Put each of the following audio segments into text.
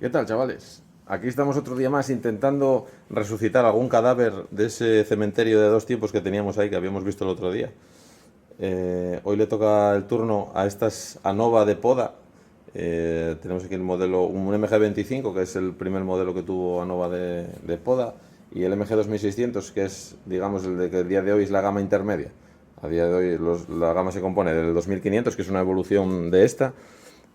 ¿Qué tal, chavales? Aquí estamos otro día más intentando resucitar algún cadáver de ese cementerio de dos tiempos que teníamos ahí, que habíamos visto el otro día. Hoy le toca el turno a estas ANOVA de poda. Tenemos aquí el modelo, un MG25, que es el primer modelo que tuvo ANOVA de poda, y el MG 2600, que es, digamos, el de que el día de hoy es la gama intermedia. A día de hoy la gama se compone del 2500, que es una evolución de esta,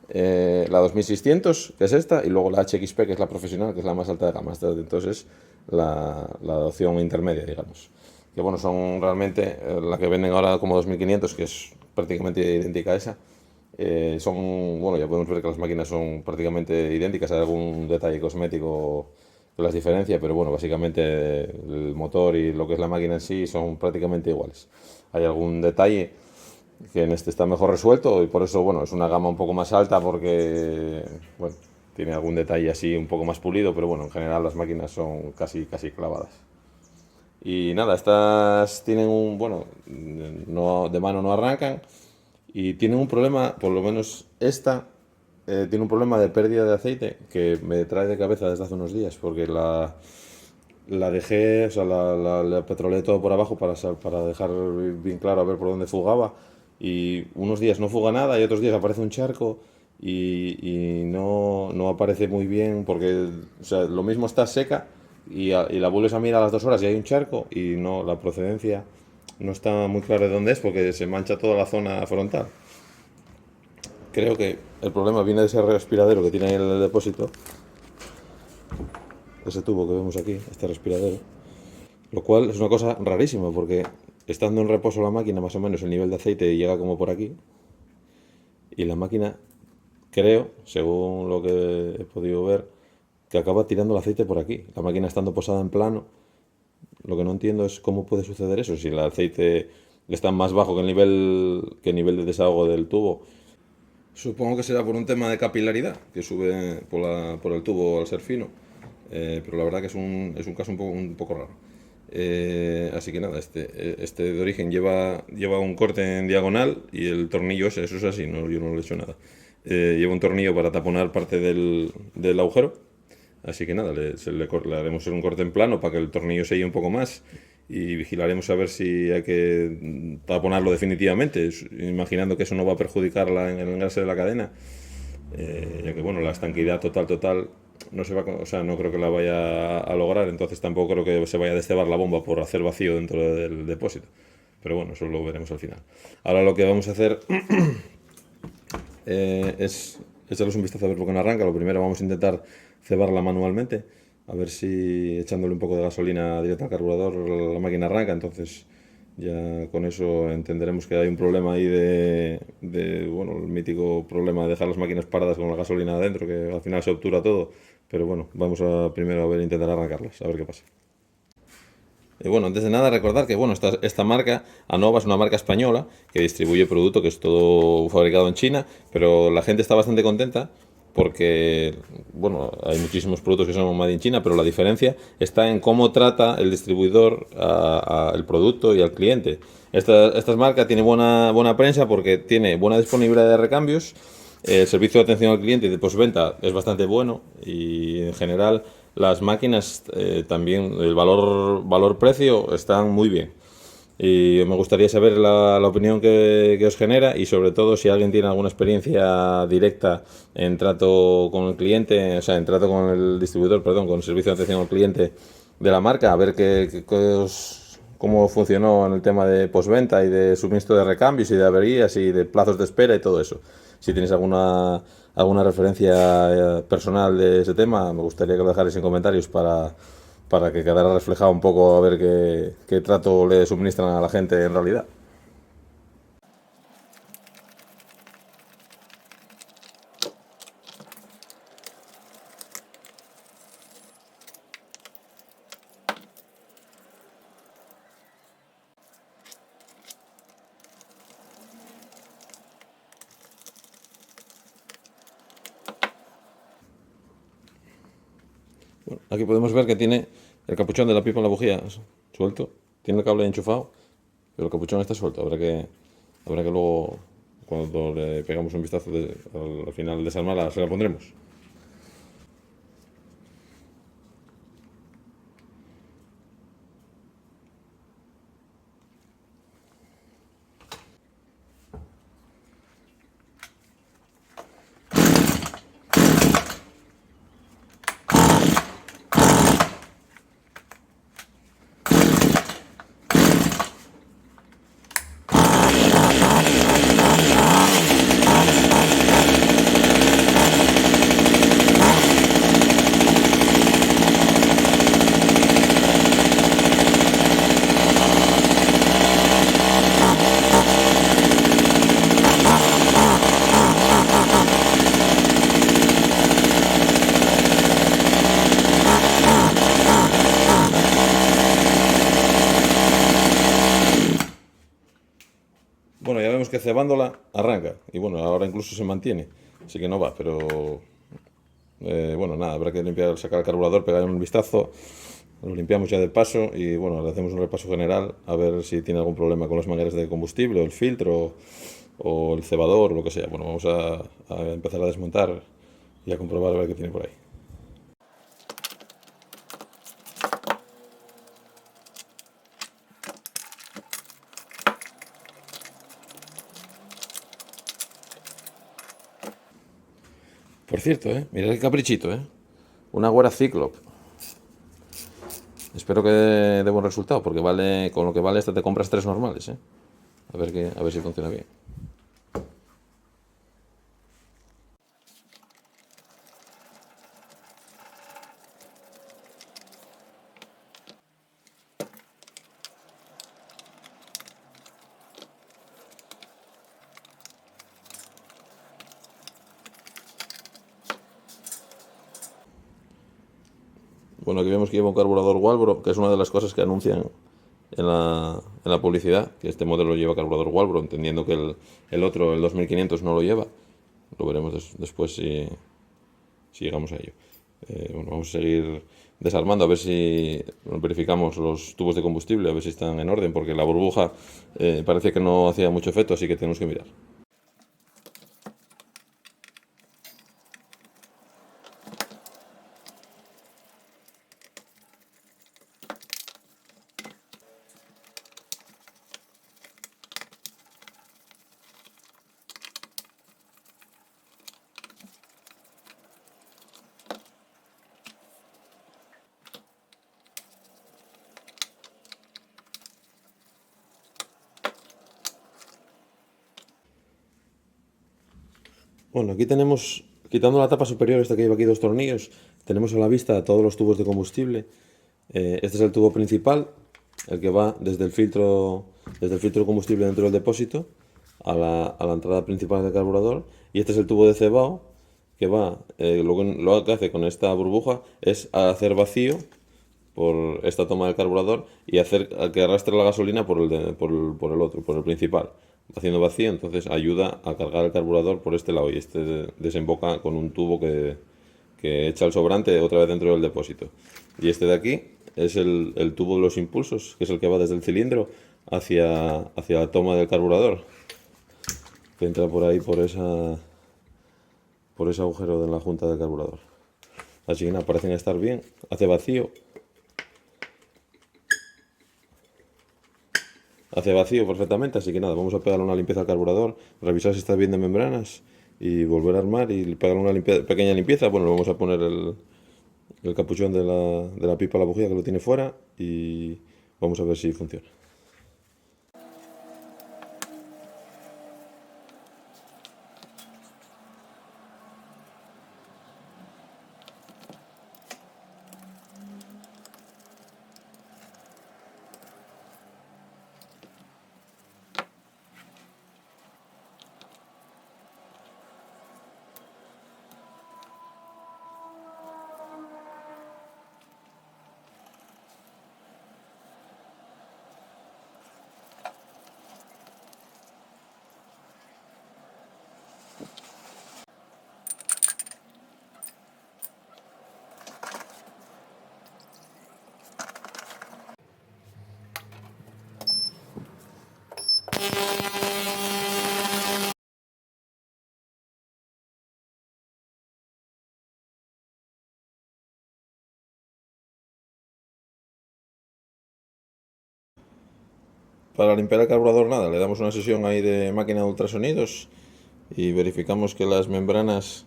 la 2600, que es esta, y luego la HXP, que es la profesional, que es la más alta de gama. Entonces, la opción intermedia, digamos. Que bueno, son realmente la que venden ahora como 2500, que es prácticamente idéntica a esa. Bueno, ya podemos ver que las máquinas son prácticamente idénticas, hay algún detalle cosmético que las diferencia, pero bueno, básicamente el motor y lo que es la máquina en sí son prácticamente iguales. Hay algún detalle que en este está mejor resuelto y por eso, bueno, es una gama un poco más alta porque, bueno, tiene algún detalle así un poco más pulido, pero bueno, en general las máquinas son casi clavadas. Y nada, estas tienen bueno, no, de mano no arrancan y tienen un problema, por lo menos esta, tiene un problema de pérdida de aceite que me trae de cabeza desde hace unos días, porque la dejé, o sea, la petroleé todo por abajo para dejar bien claro a ver por dónde fugaba. Y unos días no fuga nada y otros días aparece un charco y no aparece muy bien porque, o sea, lo mismo está seca y la vuelves a mirar a las 2 horas y hay un charco y no, la procedencia no está muy clara de dónde es porque se mancha toda la zona frontal. Creo que el problema viene de ese respiradero que tiene ahí en el depósito, ese tubo que vemos aquí, este respiradero. Lo cual es una cosa rarísima porque estando en reposo la máquina, más o menos el nivel de aceite llega como por aquí. Y la máquina, creo, según lo que he podido ver, que acaba tirando el aceite por aquí. La máquina estando posada en plano. Lo que no entiendo es cómo puede suceder eso si el aceite está más bajo que el nivel de desahogo del tubo. Supongo que será por un tema de capilaridad que sube por el tubo al ser fino. Pero la verdad que es un caso un poco raro. Así que nada, este de origen lleva un corte en diagonal y el tornillo eso es así, no, yo no le he hecho nada. Lleva un tornillo para taponar parte del agujero. Así que nada, le haremos un corte en plano para que el tornillo selle un poco más y vigilaremos a ver si hay que taponarlo definitivamente, imaginando que eso no va a perjudicar en el engrase de la cadena, ya que bueno, la estanqueidad total no se va, o sea, no creo que la vaya a lograr, entonces tampoco creo que se vaya a descebar la bomba por hacer vacío dentro del depósito. Pero bueno, eso lo veremos al final. Ahora lo que vamos a hacer es echarles un vistazo a ver por qué no arranca. Lo primero vamos a intentar cebarla manualmente, a ver si echándole un poco de gasolina directa al carburador la máquina arranca. Entonces ya con eso entenderemos que hay un problema ahí bueno, el mítico problema de dejar las máquinas paradas con la gasolina adentro, que al final se obtura todo. Pero bueno, vamos a primero a ver, intentar arrancarlas, a ver qué pasa. Y bueno, antes de nada recordar que bueno, esta marca, ANOVA, es una marca española que distribuye producto que es todo fabricado en China, pero la gente está bastante contenta porque, bueno, hay muchísimos productos que son made in China, pero la diferencia está en cómo trata el distribuidor el producto y al cliente. Esta marca tiene buena prensa porque tiene buena disponibilidad de recambios, el servicio de atención al cliente y de postventa es bastante bueno y en general las máquinas también, el valor-precio están muy bien. Y me gustaría saber la opinión que os genera y sobre todo si alguien tiene alguna experiencia directa en trato con el cliente, o sea, en trato con el distribuidor, perdón, con el servicio de atención al cliente de la marca, a ver cómo funcionó en el tema de postventa y de suministro de recambios y de averías y de plazos de espera y todo eso. Si tienes alguna referencia personal de ese tema, me gustaría que lo dejarais en comentarios para que quedara reflejado un poco a ver qué trato le suministran a la gente en realidad. Bueno, aquí podemos ver que tiene el capuchón de la pipa en la bujía suelto, tiene el cable enchufado, pero el capuchón está suelto. Habrá que luego, cuando le pegamos un vistazo al final desarmarla, se la pondremos. Bueno, ya vemos que cebándola arranca. Y bueno, ahora incluso se mantiene. Así que no va, pero bueno, nada, habrá que limpiar, sacar el carburador, pegar un vistazo. Lo limpiamos ya de paso y bueno, le hacemos un repaso general a ver si tiene algún problema con las mangueras de combustible o el filtro o el cebador o lo que sea. Bueno, vamos a empezar a desmontar y a comprobar a ver qué tiene por ahí. Por cierto, mirad qué caprichito, una Agüera Cyclop. Espero que dé buen resultado, porque vale, con lo que vale esta te compras tres normales, a ver si funciona bien. Bueno, aquí vemos que lleva un carburador Walbro, que es una de las cosas que anuncian en la publicidad, que este modelo lleva carburador Walbro, entendiendo que el otro, el 2500, no lo lleva. Lo veremos después si llegamos a ello. Bueno, vamos a seguir desarmando a ver si verificamos los tubos de combustible, a ver si están en orden, porque la burbuja parece que no hacía mucho efecto, así que tenemos que mirar. Bueno, aquí tenemos, quitando la tapa superior, esta que lleva aquí dos tornillos, tenemos a la vista todos los tubos de combustible. Este es el tubo principal, el que va desde el filtro de combustible dentro del depósito a la entrada principal del carburador. Y este es el tubo de cebado, que va, lo que hace con esta burbuja es hacer vacío por esta toma del carburador y hacer que arrastre la gasolina por el otro, por el principal. Haciendo vacío, entonces ayuda a cargar el carburador por este lado y este desemboca con un tubo que echa el sobrante otra vez dentro del depósito. Y este de aquí es el tubo de los impulsos, que es el que va desde el cilindro hacia la toma del carburador, que entra por ahí por ese agujero de la junta del carburador. Así que nada, parecen estar bien, hace vacío. Hace vacío perfectamente, así que nada, vamos a pegarle una limpieza al carburador, revisar si está bien de membranas y volver a armar y pegarle una pequeña limpieza. Bueno, le vamos a poner el capuchón de la pipa a la bujía que lo tiene fuera y vamos a ver si funciona. Para limpiar el carburador nada, le damos una sesión ahí de máquina de ultrasonidos y verificamos que las membranas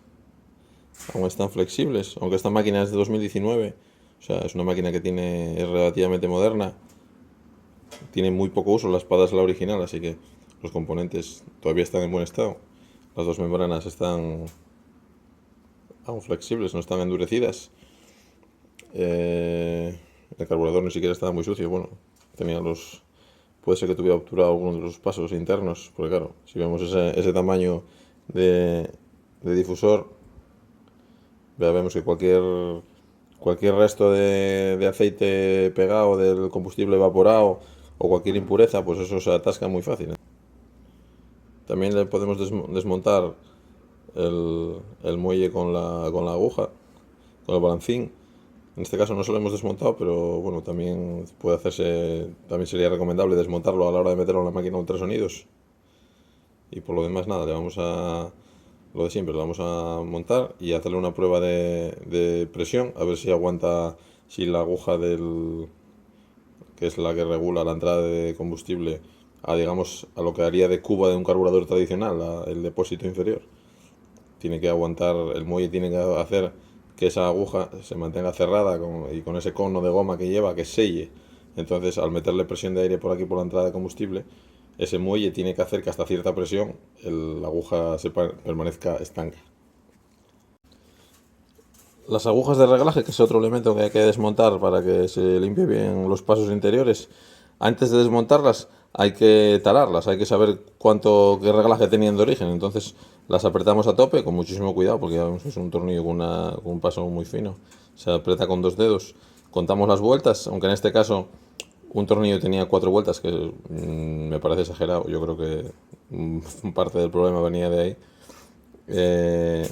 aún están flexibles, aunque esta máquina es de 2019, o sea, es una máquina que es relativamente moderna, tiene muy poco uso, la espada es la original, así que los componentes todavía están en buen estado. Las dos membranas están aún flexibles, no están endurecidas. El carburador ni siquiera estaba muy sucio, bueno, puede ser que tuviera obturado algunos de los pasos internos, porque claro, si vemos ese tamaño de difusor, ya vemos que cualquier resto de aceite pegado, del combustible evaporado o cualquier impureza, pues eso se atasca muy fácil. También le podemos desmontar el muelle con la aguja, con el balancín. En este caso no se lo hemos desmontado, pero bueno, también puede hacerse, también sería recomendable desmontarlo a la hora de meterlo en la máquina ultrasonidos. Y por lo demás nada, lo de siempre, lo vamos a montar y hacerle una prueba de presión, a ver si aguanta, si la aguja que es la que regula la entrada de combustible, digamos, a lo que haría de cuba de un carburador tradicional, el depósito inferior. Tiene que aguantar, el muelle tiene que hacer que esa aguja se mantenga cerrada y con ese cono de goma que lleva, que selle. Entonces, al meterle presión de aire por aquí por la entrada de combustible, ese muelle tiene que hacer que hasta cierta presión la aguja permanezca estanca. Las agujas de reglaje, que es otro elemento que hay que desmontar para que se limpie bien los pasos interiores, antes de desmontarlas hay que talarlas, hay que saber qué reglaje tenían de origen. Entonces las apretamos a tope con muchísimo cuidado, porque ya vemos que es un tornillo con un paso muy fino. Se aprieta con 2 dedos, contamos las vueltas, aunque en este caso un tornillo tenía 4 vueltas, que me parece exagerado. Yo creo que parte del problema venía de ahí.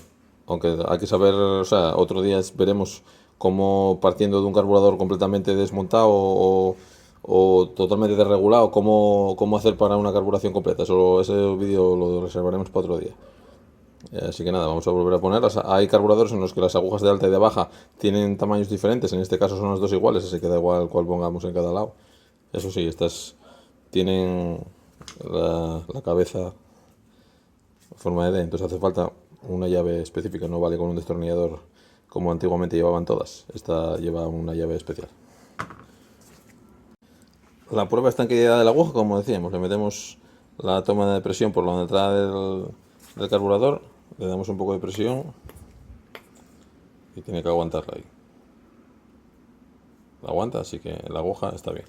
Aunque hay que saber, o sea, otro día veremos cómo, partiendo de un carburador completamente desmontado o totalmente desregulado, cómo hacer para una carburación completa. Ese vídeo lo reservaremos para otro día. Así que nada, vamos a volver a ponerlas. Hay carburadores en los que las agujas de alta y de baja tienen tamaños diferentes. En este caso son las dos iguales, así que da igual cuál pongamos en cada lado. Eso sí, estas tienen la cabeza en forma de D, entonces hace falta una llave específica, no vale con un destornillador como antiguamente llevaban todas. Esta lleva una llave especial. La prueba está en que de la aguja, como decíamos, le metemos la toma de presión por la entrada del carburador, le damos un poco de presión y tiene que aguantarla ahí. La aguanta, así que la aguja está bien.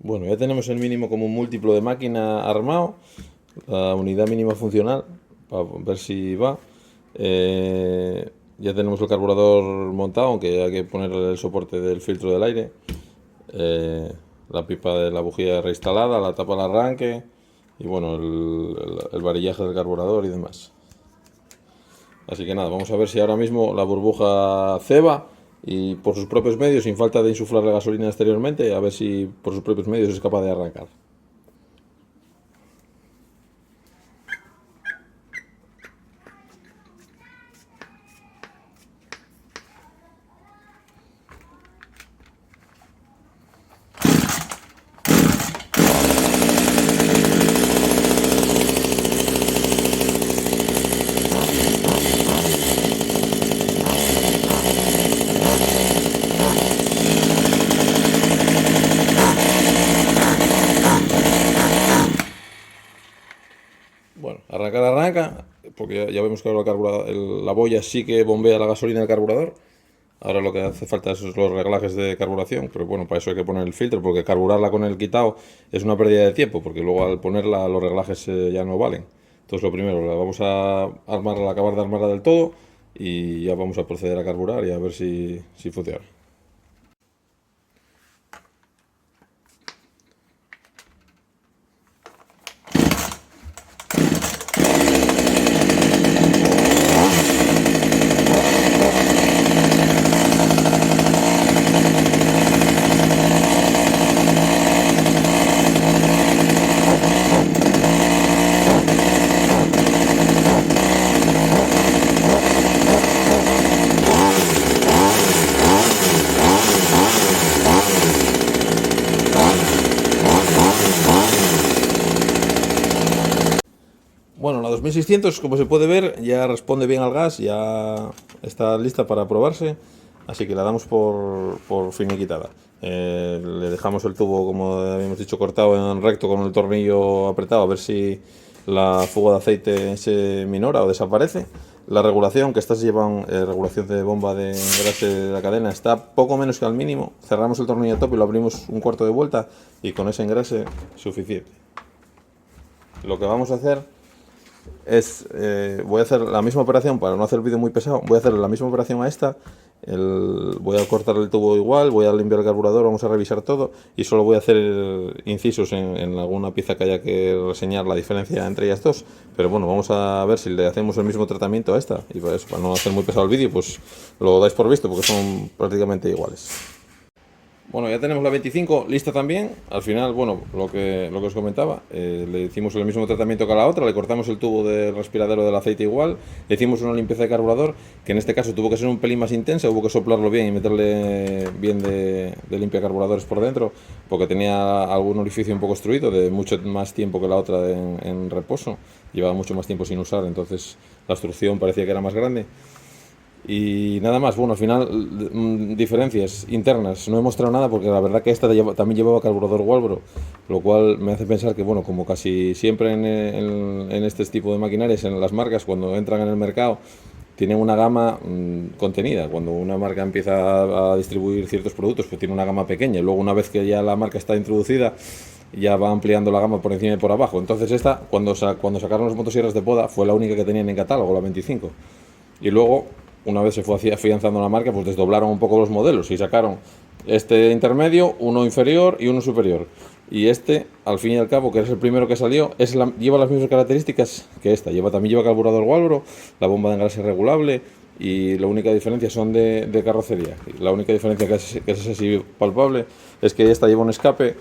Bueno, ya tenemos el mínimo común múltiplo de máquina armado, la unidad mínima funcional, para ver si va. Ya tenemos el carburador montado, aunque hay que ponerle el soporte del filtro del aire. La pipa de la bujía reinstalada, la tapa al arranque y bueno, el varillaje del carburador y demás. Así que nada, vamos a ver si ahora mismo la burbuja ceba y por sus propios medios, sin falta de insuflarle gasolina exteriormente, a ver si por sus propios medios es capaz de arrancar. Bueno, arranca, porque ya vemos que ahora la boya sí que bombea la gasolina del carburador. Ahora lo que hace falta son los reglajes de carburación, pero bueno, para eso hay que poner el filtro, porque carburarla con el quitado es una pérdida de tiempo, porque luego al ponerla los reglajes ya no valen. Entonces lo primero, la vamos a armarla, acabar de armarla del todo y ya vamos a proceder a carburar y a ver si funciona. Bueno, la 2600, como se puede ver, ya responde bien al gas, ya está lista para probarse. así que la damos por finiquitada. Le dejamos el tubo, como habíamos dicho, cortado en recto con el tornillo apretado, a ver si la fuga de aceite se minora o desaparece. La regulación, que estas llevan regulación de bomba de engrase de la cadena, está poco menos que al mínimo. Cerramos el tornillo top y lo abrimos un cuarto de vuelta y con ese engrase suficiente. Lo que vamos a hacer es, voy a hacer la misma operación, para no hacer el vídeo muy pesado, voy a hacer la misma operación a esta. Voy a cortar el tubo igual, voy a limpiar el carburador, vamos a revisar todo y solo voy a hacer incisos en alguna pieza que haya que reseñar la diferencia entre ellas dos. Pero bueno, vamos a ver si le hacemos el mismo tratamiento a esta, y para eso, para no hacer muy pesado el vídeo, pues lo dais por visto porque son prácticamente iguales. Bueno, ya tenemos la 25 lista también. Al final, bueno, lo que os comentaba, le hicimos el mismo tratamiento que a la otra, le cortamos el tubo del respiradero del aceite igual, le hicimos una limpieza de carburador, que en este caso tuvo que ser un pelín más intensa, hubo que soplarlo bien y meterle bien de limpia carburadores por dentro, porque tenía algún orificio un poco obstruido, de mucho más tiempo que la otra en reposo, llevaba mucho más tiempo sin usar, entonces la obstrucción parecía que era más grande. Y nada más, bueno, al final diferencias internas, no he mostrado nada porque la verdad que esta también llevaba carburador Walbro, lo cual me hace pensar que, bueno, como casi siempre en este tipo de maquinarias, en las marcas, cuando entran en el mercado, tienen una gama contenida. Cuando una marca empieza a distribuir ciertos productos, pues tiene una gama pequeña, y luego una vez que ya la marca está introducida, ya va ampliando la gama por encima y por abajo. Entonces esta, cuando sacaron las motosierras de poda, fue la única que tenían en catálogo, la 25. Y luego, una vez se fue afianzando la marca, pues desdoblaron un poco los modelos y sacaron este intermedio, uno inferior y uno superior. Y este, al fin y al cabo, que es el primero que salió, lleva las mismas características que esta. También lleva carburador Walbro, la bomba de engrase regulable, y la única diferencia son de carrocería. La única diferencia que es así palpable es que esta lleva un escape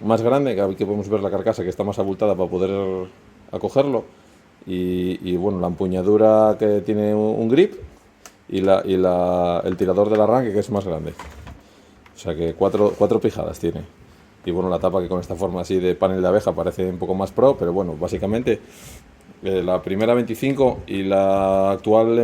más grande, que aquí podemos ver la carcasa que está más abultada para poder acogerlo. Y bueno, la empuñadura que tiene un grip y el tirador del arranque, que es más grande. O sea que cuatro pijadas tiene. Y bueno, la tapa, que con esta forma así de panel de abeja parece un poco más pro, pero bueno, básicamente la primera 25 y la actual la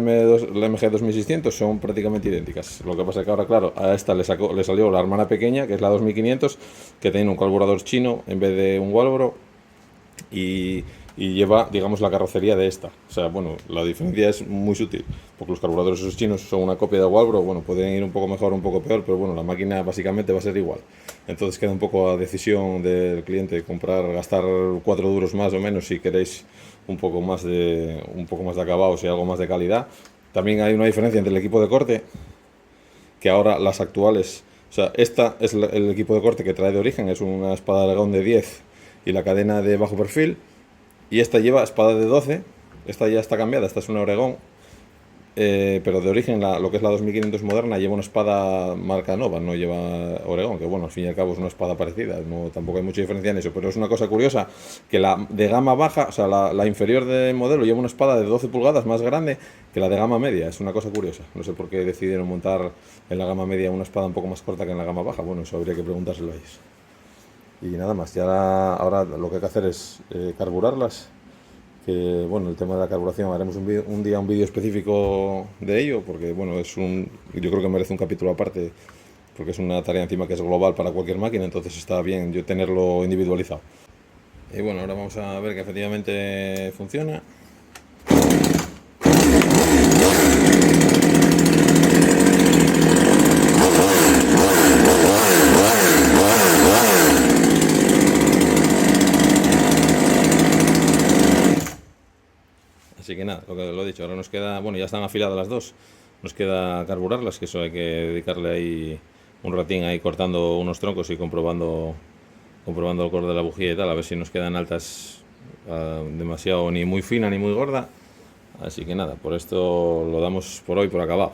MG 2600 son prácticamente idénticas. Lo que pasa es que ahora, claro, a esta le salió la hermana pequeña, que es la 2500, que tiene un carburador chino en vez de un Walbro, y lleva, digamos, la carrocería de esta. O sea, bueno, la diferencia es muy sutil, porque los carburadores esos chinos son una copia de Walbro. Bueno, pueden ir un poco mejor, un poco peor, pero bueno, la máquina básicamente va a ser igual. Entonces queda un poco a decisión del cliente gastar 4 duros más o menos si queréis un poco más de acabados y algo más de calidad. También hay una diferencia entre el equipo de corte, que ahora las actuales, o sea, esta es el equipo de corte que trae de origen, es una espada de Aragón de 10 y la cadena de bajo perfil. Y esta lleva espada de 12, esta ya está cambiada, esta es una Oregón, pero de origen lo que es la 2500 moderna lleva una espada marca Nova, no lleva Oregón, que bueno, al fin y al cabo es una espada parecida, tampoco hay mucha diferencia en eso, pero es una cosa curiosa, que la de gama baja, o sea, la inferior del modelo lleva una espada de 12 pulgadas más grande que la de gama media. Es una cosa curiosa, no sé por qué decidieron montar en la gama media una espada un poco más corta que en la gama baja. Bueno, eso habría que preguntárselo a ellos. Y nada más, ya ahora lo que hay que hacer es carburarlas, que bueno, el tema de la carburación haremos un día un vídeo específico de ello, porque bueno, yo creo que merece un capítulo aparte, porque es una tarea encima que es global para cualquier máquina, entonces está bien yo tenerlo individualizado. Y bueno, ahora vamos a ver que efectivamente funciona. Así que nada, lo he dicho, ahora nos queda, bueno, ya están afiladas las dos, nos queda carburarlas, que eso hay que dedicarle ahí un ratín ahí cortando unos troncos y comprobando el corte de la bujía y tal, a ver si nos quedan altas demasiado, ni muy fina ni muy gorda. Así que nada, por esto lo damos por hoy por acabado.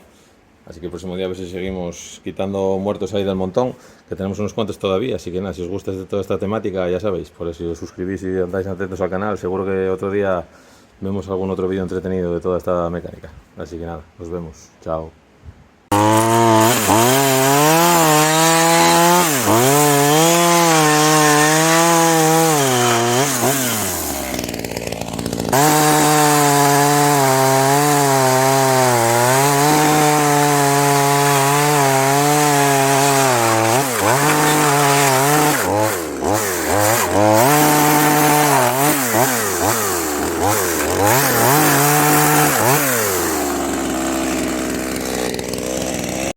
Así que el próximo día a ver si seguimos quitando muertos ahí del montón, que tenemos unos cuantos todavía. Así que nada, si os gusta toda esta temática, ya sabéis, por eso si os suscribís y andáis atentos al canal, seguro que otro día vemos algún otro vídeo entretenido de toda esta mecánica. Así que nada, nos vemos. Chao.